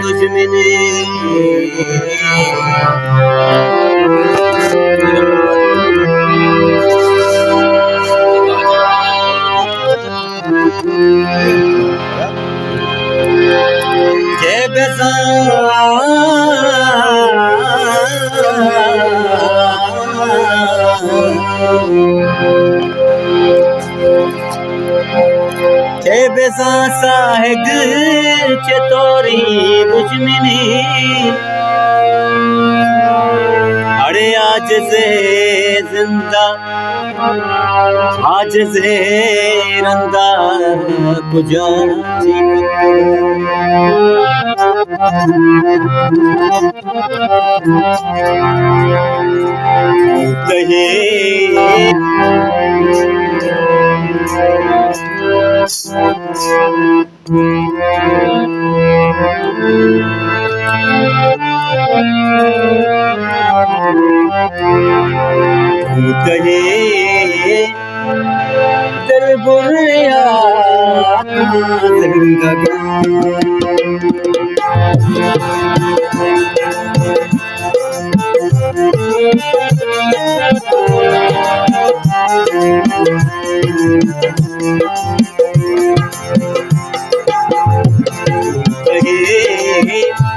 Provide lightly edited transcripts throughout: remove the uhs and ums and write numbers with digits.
दुश्मनी के बेसा के बेसा साहिग चतोरी दुश्मनी अरे आज से जिंदा आज से रंदा कुजा कहे दिल बुरिया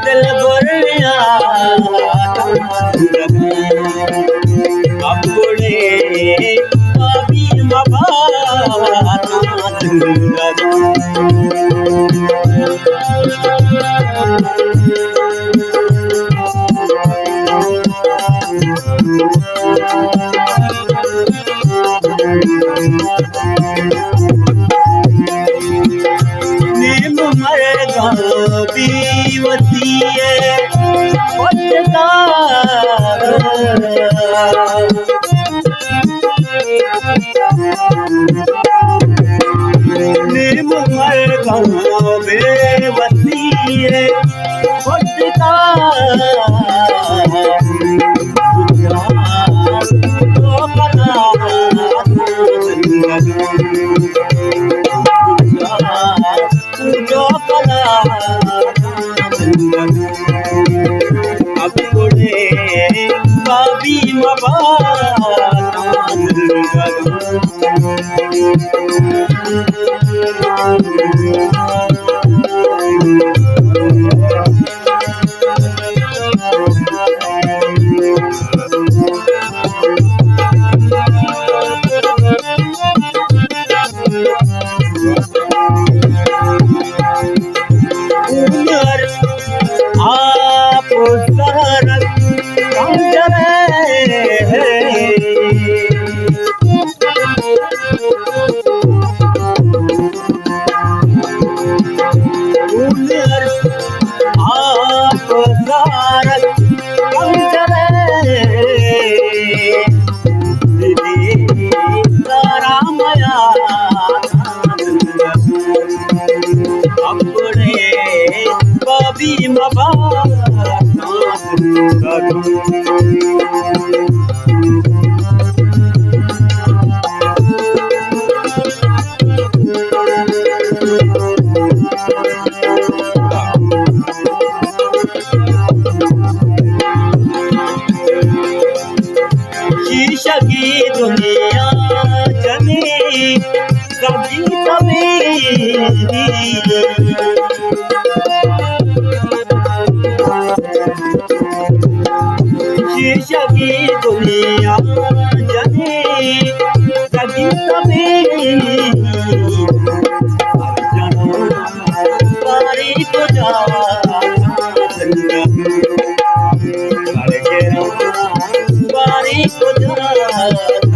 दिल बुरिया अबुड़े अभी नेम मरगा बीवती है नेम मरगा बेवती है शीशा की दुनिया जमी कभी कभी शीशा की दुनिया जमी कभी कभी बारी को जा बारी को जा